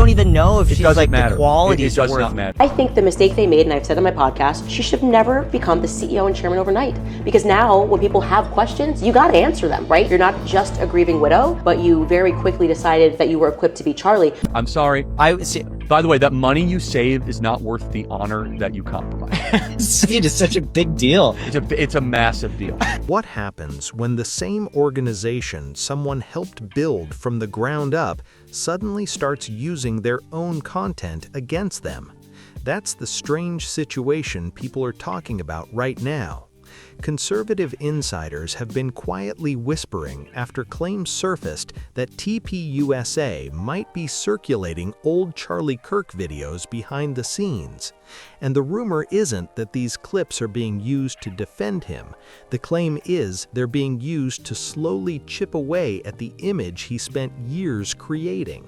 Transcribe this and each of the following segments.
don't even know if she's like matter. the qualities It does worth. not matter. I think the mistake they made, and I've said on my podcast, she should never become the CEO and chairman overnight. Because now when people have questions, you got to answer them, right? You're not just a grieving widow, but you very quickly decided that you were equipped to be Charlie. I'm sorry. By the way, that money you saved is not worth the honor that you compromised. It is such a big deal. It's a massive deal. What happens when the same organization someone helped build from the ground up suddenly starts using their own content against them? That's the strange situation people are talking about right now. Conservative insiders have been quietly whispering after claims surfaced that TPUSA might be circulating old Charlie Kirk videos behind the scenes. And the rumor isn't that these clips are being used to defend him. The claim is they're being used to slowly chip away at the image he spent years creating.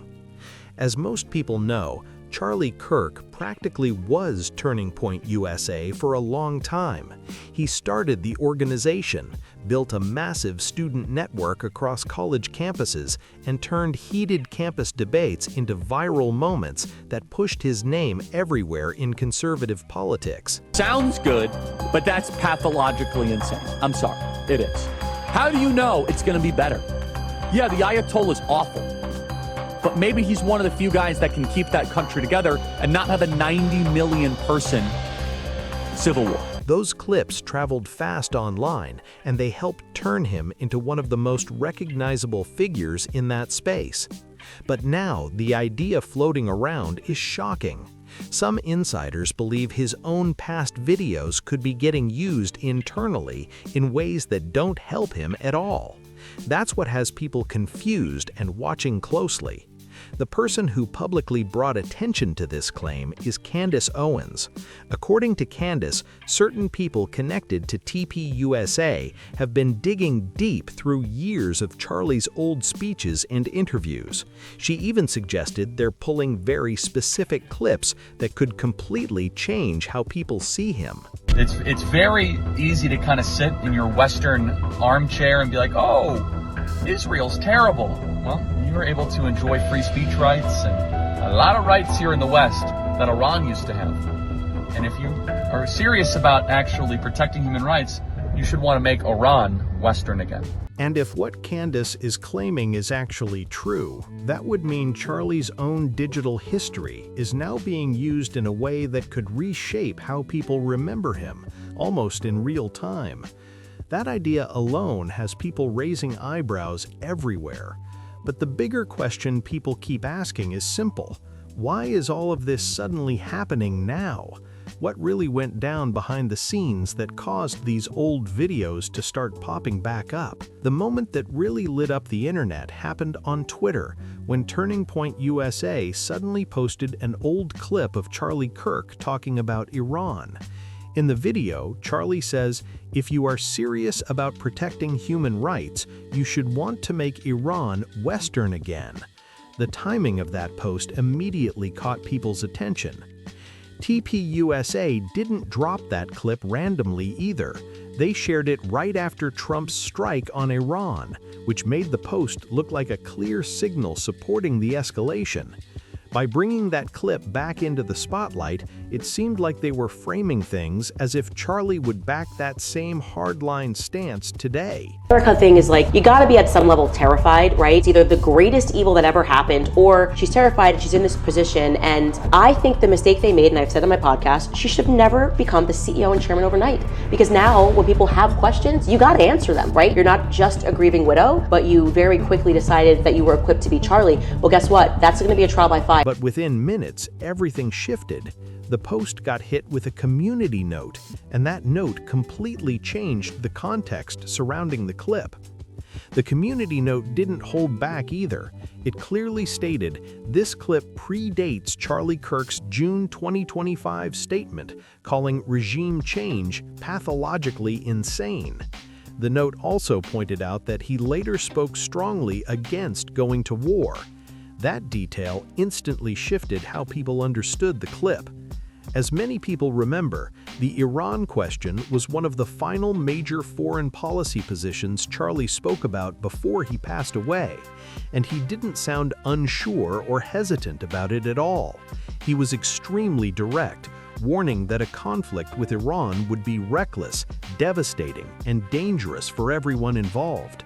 As most people know, Charlie Kirk practically was Turning Point USA for a long time. He started the organization, built a massive student network across college campuses, and turned heated campus debates into viral moments that pushed his name everywhere in conservative politics. Sounds good, but that's pathologically insane. I'm sorry, it is. How do you know it's going to be better? Yeah, the Ayatollah is awful. But maybe he's one of the few guys that can keep that country together and not have a 90 million person civil war. Those clips traveled fast online, and they helped turn him into one of the most recognizable figures in that space. But now, the idea floating around is shocking. Some insiders believe his own past videos could be getting used internally in ways that don't help him at all. That's what has people confused and watching closely. The person who publicly brought attention to this claim is Candace Owens. According to Candace, certain people connected to TPUSA have been digging deep through years of Charlie's old speeches and interviews. She even suggested they're pulling very specific clips that could completely change how people see him. It's very easy to kind of sit in your Western armchair and be like, oh, Israel's terrible. Well, you're able to enjoy free speech rights and a lot of rights here in the West that Iran used to have. And if you are serious about actually protecting human rights, you should want to make Iran Western again. And if what Candace is claiming is actually true, that would mean Charlie's own digital history is now being used in a way that could reshape how people remember him, almost in real time. That idea alone has people raising eyebrows everywhere. But the bigger question people keep asking is simple. Why is all of this suddenly happening now? What really went down behind the scenes that caused these old videos to start popping back up? The moment that really lit up the internet happened on Twitter, when Turning Point USA suddenly posted an old clip of Charlie Kirk talking about Iran. In the video, Charlie says, if you are serious about protecting human rights, you should want to make Iran Western again. The timing of that post immediately caught people's attention. TPUSA didn't drop that clip randomly either. They shared it right after Trump's strike on Iran, which made the post look like a clear signal supporting the escalation. By bringing that clip back into the spotlight, it seemed like they were framing things as if Charlie would back that same hardline stance today. The America thing is like, you gotta be at some level terrified, right? It's either the greatest evil that ever happened, or she's terrified and she's in this position. And I think the mistake they made, and I've said on my podcast, she should never become the CEO and chairman overnight. Because now when people have questions, you gotta answer them, right? You're not just a grieving widow, but you very quickly decided that you were equipped to be Charlie. Well, guess what? That's gonna be a trial by fire. But within minutes, everything shifted. The post got hit with a community note, and that note completely changed the context surrounding the clip. The community note didn't hold back either. It clearly stated, this clip predates Charlie Kirk's June 2025 statement, calling regime change pathologically insane. The note also pointed out that he later spoke strongly against going to war. That detail instantly shifted how people understood the clip. As many people remember, the Iran question was one of the final major foreign policy positions Charlie spoke about before he passed away, and he didn't sound unsure or hesitant about it at all. He was extremely direct, warning that a conflict with Iran would be reckless, devastating, and dangerous for everyone involved.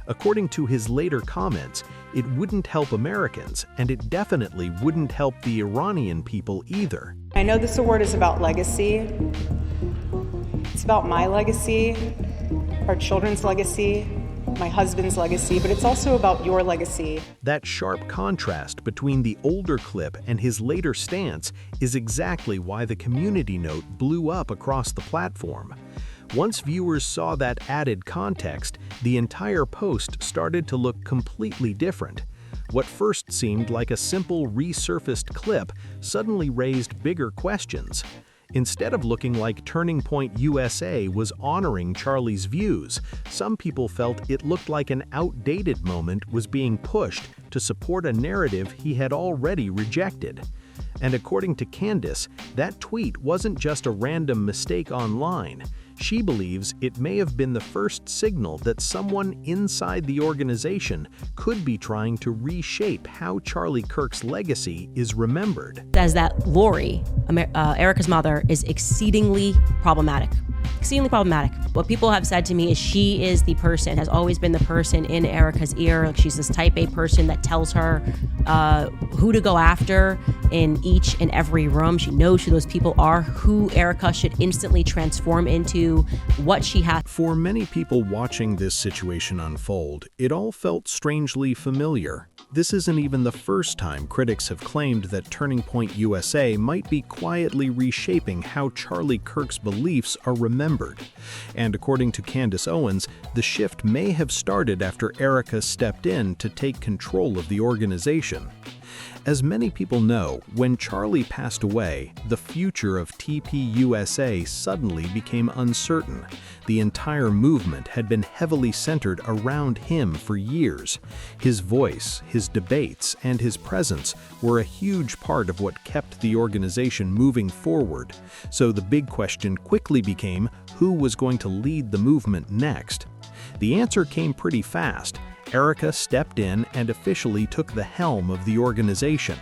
According to his later comments, it wouldn't help Americans, and it definitely wouldn't help the Iranian people either. I know this award is about legacy. It's about my legacy, our children's legacy, my husband's legacy, but it's also about your legacy. That sharp contrast between the older clip and his later stance is exactly why the community note blew up across the platform. Once viewers saw that added context, the entire post started to look completely different. What first seemed like a simple resurfaced clip suddenly raised bigger questions. Instead of looking like Turning Point USA was honoring Charlie's views, some people felt it looked like an outdated moment was being pushed to support a narrative he had already rejected. And according to Candace, that tweet wasn't just a random mistake online. She believes it may have been the first signal that someone inside the organization could be trying to reshape how Charlie Kirk's legacy is remembered. Says that Lori, Erica's mother, is exceedingly problematic. Exceedingly problematic. What people have said to me is she is the person, has always been the person in Erica's ear. Like she's this type A person that tells her who to go after in each and every room. She knows who those people are, who Erica should instantly transform into, what she has. For many people watching this situation unfold, it all felt strangely familiar. This isn't even the first time critics have claimed that Turning Point USA might be quietly reshaping how Charlie Kirk's beliefs are remembered. And according to Candace Owens, the shift may have started after Erica stepped in to take control of the organization. As many people know, when Charlie passed away, the future of TPUSA suddenly became uncertain. The entire movement had been heavily centered around him for years. His voice, his debates, and his presence were a huge part of what kept the organization moving forward. So the big question quickly became who was going to lead the movement next. The answer came pretty fast. Erica stepped in and officially took the helm of the organization.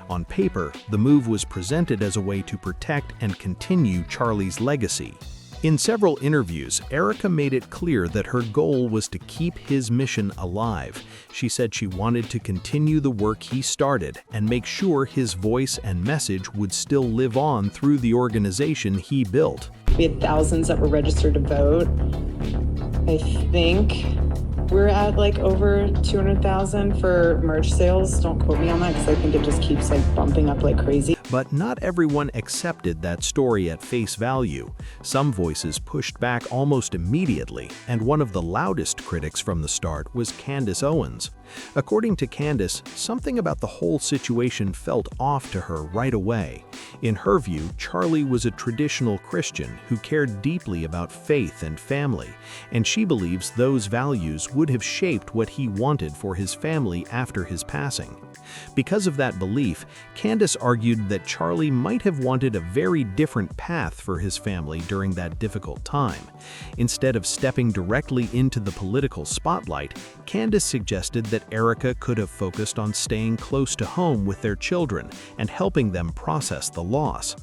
On paper, the move was presented as a way to protect and continue Charlie's legacy. In several interviews, Erica made it clear that her goal was to keep his mission alive. She said she wanted to continue the work he started and make sure his voice and message would still live on through the organization he built. We had thousands that were registered to vote. I think we're at like over 200,000 for merch sales. Don't quote me on that because I think it just keeps like bumping up like crazy. But not everyone accepted that story at face value. Some voices pushed back almost immediately, and one of the loudest critics from the start was Candace Owens. According to Candace, something about the whole situation felt off to her right away. In her view, Charlie was a traditional Christian who cared deeply about faith and family, and she believes those values would have shaped what he wanted for his family after his passing. Because of that belief, Candace argued that Charlie might have wanted a very different path for his family during that difficult time. Instead of stepping directly into the political spotlight, Candace suggested that Erica could have focused on staying close to home with their children and helping them process the loss.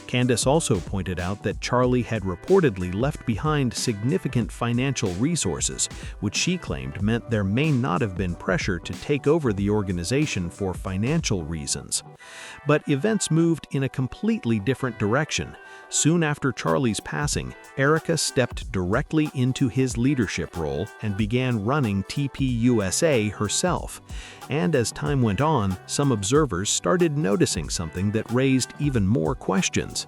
Candace also pointed out that Charlie had reportedly left behind significant financial resources, which she claimed meant there may not have been pressure to take over the organization for financial reasons. But events moved in a completely different direction. Soon after Charlie's passing, Erica stepped directly into his leadership role and began running TPUSA herself. And as time went on, some observers started noticing something that raised even more questions.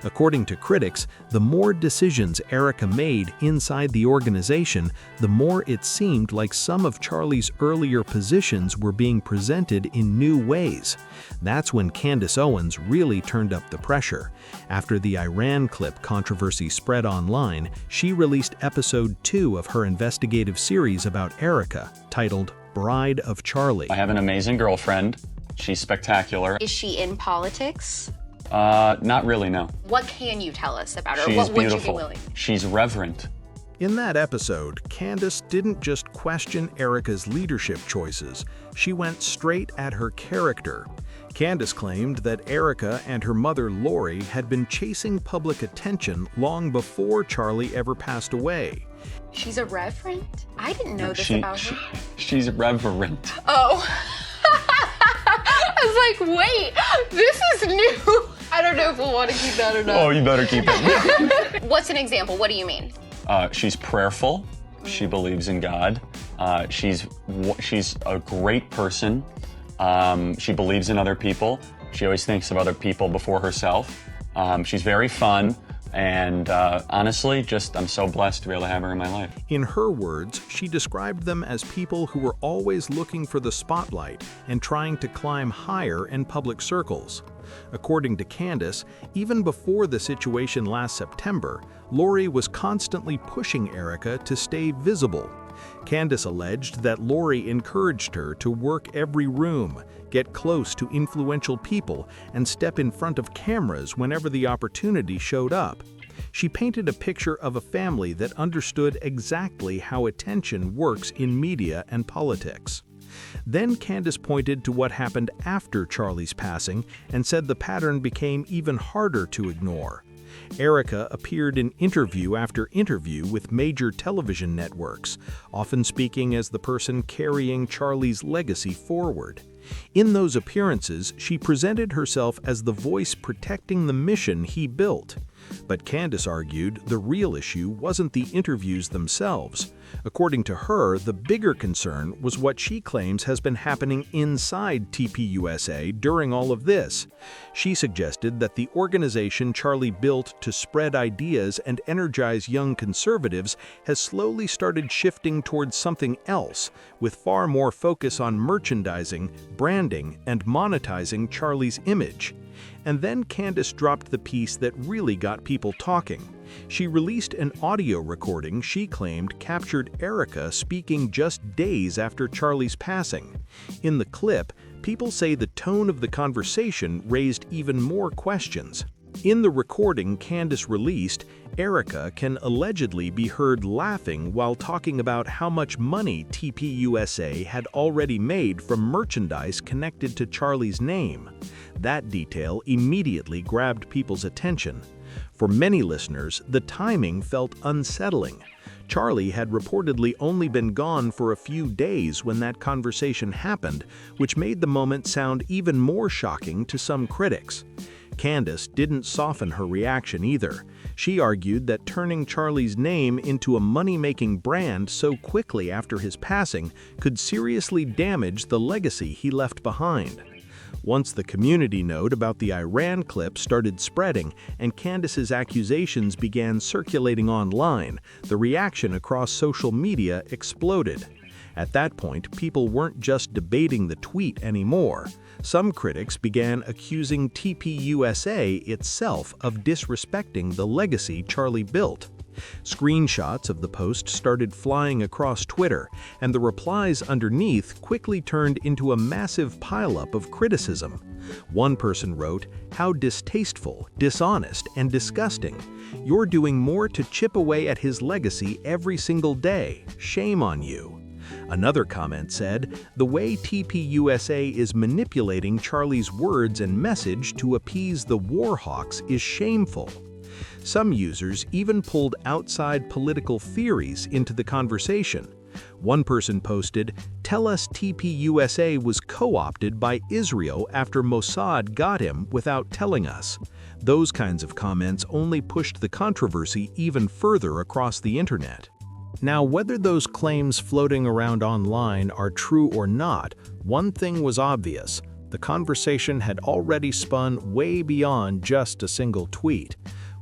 According to critics, the more decisions Erica made inside the organization, the more it seemed like some of Charlie's earlier positions were being presented in new ways. That's when Candace Owens really turned up the pressure. After the Iran clip controversy spread online, she released episode 2 of her investigative series about Erica, titled Bride of Charlie. I have an amazing girlfriend. She's spectacular. Is she in politics? Not really, no. What can you tell us about her? She's What would beautiful. you be willing? She's reverent. In that episode, Candace didn't just question Erica's leadership choices, she went straight at her character. Candace claimed that Erica and her mother Lori had been chasing public attention long before Charlie ever passed away. She's a reverend? I didn't know this about her. She's reverent. Oh. I was like, wait, this is new. I don't know if we'll want to keep that or not. Oh, you better keep it. What's an example? What do you mean? She's prayerful. She believes in God. She's a great person. She believes in other people. She always thinks of other people before herself. She's very fun. And honestly, I'm so blessed to be able to have her in my life. In her words, she described them as people who were always looking for the spotlight and trying to climb higher in public circles. According to Candace, even before the situation last September, Lori was constantly pushing Erica to stay visible. Candace alleged that Lori encouraged her to work every room, get close to influential people, and step in front of cameras whenever the opportunity showed up. She painted a picture of a family that understood exactly how attention works in media and politics. Then Candace pointed to what happened after Charlie's passing and said the pattern became even harder to ignore. Erica appeared in interview after interview with major television networks, often speaking as the person carrying Charlie's legacy forward. In those appearances, she presented herself as the voice protecting the mission he built. But Candace argued the real issue wasn't the interviews themselves. According to her, the bigger concern was what she claims has been happening inside TPUSA during all of this. She suggested that the organization Charlie built to spread ideas and energize young conservatives has slowly started shifting towards something else, with far more focus on merchandising, branding, and monetizing Charlie's image. And then Candace dropped the piece that really got people talking. She released an audio recording she claimed captured Erica speaking just days after Charlie's passing. In the clip, people say the tone of the conversation raised even more questions. In the recording Candace released, Erica can allegedly be heard laughing while talking about how much money TPUSA had already made from merchandise connected to Charlie's name. That detail immediately grabbed people's attention. For many listeners, the timing felt unsettling. Charlie had reportedly only been gone for a few days when that conversation happened, which made the moment sound even more shocking to some critics. Candace didn't soften her reaction either. She argued that turning Charlie's name into a money-making brand so quickly after his passing could seriously damage the legacy he left behind. Once the community note about the Iran clip started spreading and Candace's accusations began circulating online, the reaction across social media exploded. At that point, people weren't just debating the tweet anymore. Some critics began accusing TPUSA itself of disrespecting the legacy Charlie built. Screenshots of the post started flying across Twitter, and the replies underneath quickly turned into a massive pileup of criticism. One person wrote, "How distasteful, dishonest, and disgusting. You're doing more to chip away at his legacy every single day. Shame on you." Another comment said, "The way TPUSA is manipulating Charlie's words and message to appease the war hawks is shameful." Some users even pulled outside political theories into the conversation. One person posted, "Tell us TPUSA was co-opted by Israel after Mossad got him without telling us." Those kinds of comments only pushed the controversy even further across the internet. Now, whether those claims floating around online are true or not, one thing was obvious. The conversation had already spun way beyond just a single tweet.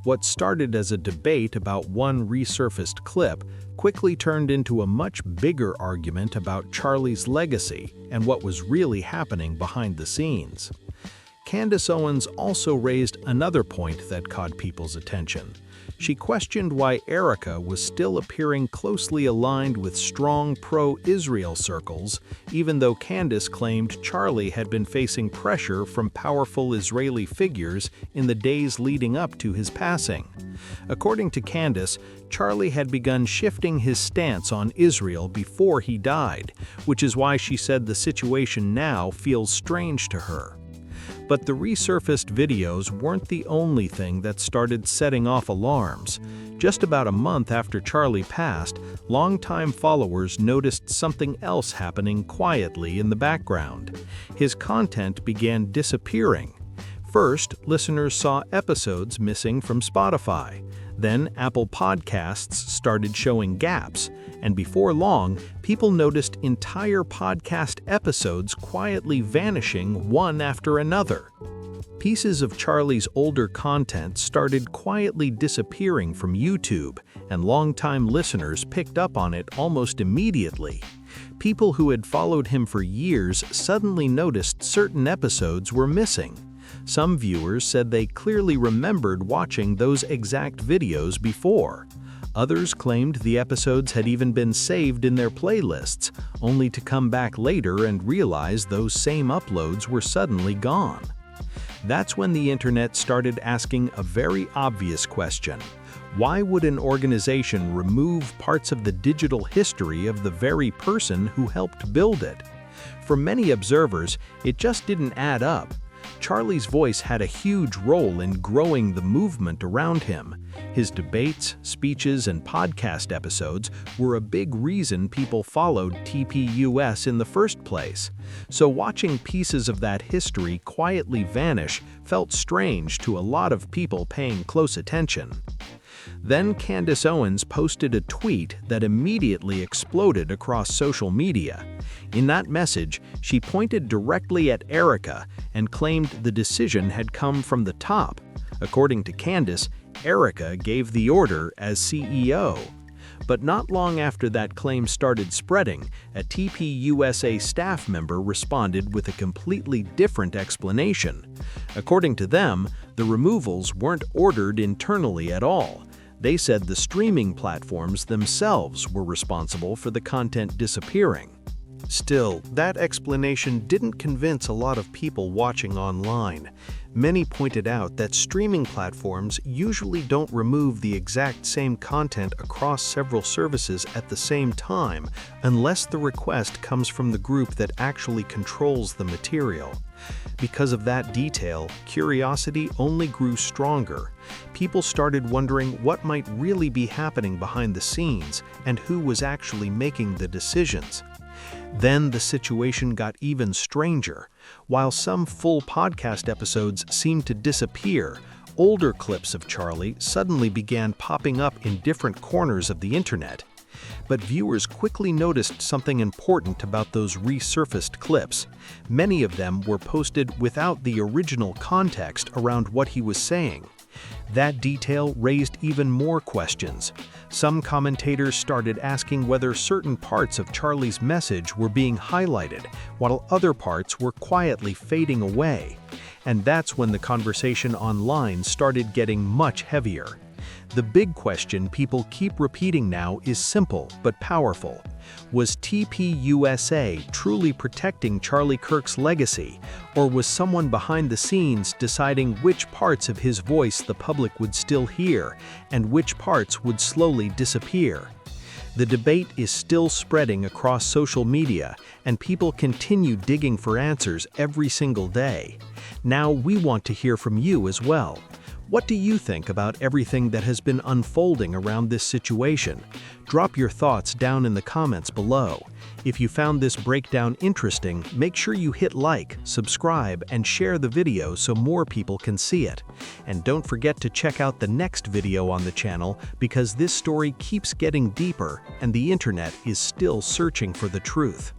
What started as a debate about one resurfaced clip quickly turned into a much bigger argument about Charlie's legacy and what was really happening behind the scenes. Candace Owens also raised another point that caught people's attention. She questioned why Erica was still appearing closely aligned with strong pro-Israel circles, even though Candace claimed Charlie had been facing pressure from powerful Israeli figures in the days leading up to his passing. According to Candace, Charlie had begun shifting his stance on Israel before he died, which is why she said the situation now feels strange to her. But the resurfaced videos weren't the only thing that started setting off alarms. Just about a month after Charlie passed, longtime followers noticed something else happening quietly in the background. His content began disappearing. First, listeners saw episodes missing from Spotify. Then Apple Podcasts started showing gaps, and before long, people noticed entire podcast episodes quietly vanishing one after another. Pieces of Charlie's older content started quietly disappearing from YouTube, and longtime listeners picked up on it almost immediately. People who had followed him for years suddenly noticed certain episodes were missing. Some viewers said they clearly remembered watching those exact videos before. Others claimed the episodes had even been saved in their playlists, only to come back later and realize those same uploads were suddenly gone. That's when the internet started asking a very obvious question. Why would an organization remove parts of the digital history of the very person who helped build it? For many observers, it just didn't add up. Charlie's voice had a huge role in growing the movement around him. His debates, speeches, and podcast episodes were a big reason people followed TPUSA in the first place. So watching pieces of that history quietly vanish felt strange to a lot of people paying close attention. Then Candace Owens posted a tweet that immediately exploded across social media. In that message, she pointed directly at Erica and claimed the decision had come from the top. According to Candace, Erica gave the order as CEO. But not long after that claim started spreading, a TPUSA staff member responded with a completely different explanation. According to them, the removals weren't ordered internally at all. They said the streaming platforms themselves were responsible for the content disappearing. Still, that explanation didn't convince a lot of people watching online. Many pointed out that streaming platforms usually don't remove the exact same content across several services at the same time unless the request comes from the group that actually controls the material. Because of that detail, curiosity only grew stronger. People started wondering what might really be happening behind the scenes and who was actually making the decisions. Then the situation got even stranger. While some full podcast episodes seemed to disappear, older clips of Charlie suddenly began popping up in different corners of the internet. But viewers quickly noticed something important about those resurfaced clips. Many of them were posted without the original context around what he was saying. That detail raised even more questions. Some commentators started asking whether certain parts of Charlie's message were being highlighted, while other parts were quietly fading away. And that's when the conversation online started getting much heavier. The big question people keep repeating now is simple but powerful. Was TPUSA truly protecting Charlie Kirk's legacy, or was someone behind the scenes deciding which parts of his voice the public would still hear and which parts would slowly disappear? The debate is still spreading across social media, and people continue digging for answers every single day. Now we want to hear from you as well. What do you think about everything that has been unfolding around this situation? Drop your thoughts down in the comments below. If you found this breakdown interesting, make sure you hit like, subscribe, and share the video so more people can see it. And don't forget to check out the next video on the channel because this story keeps getting deeper and the internet is still searching for the truth.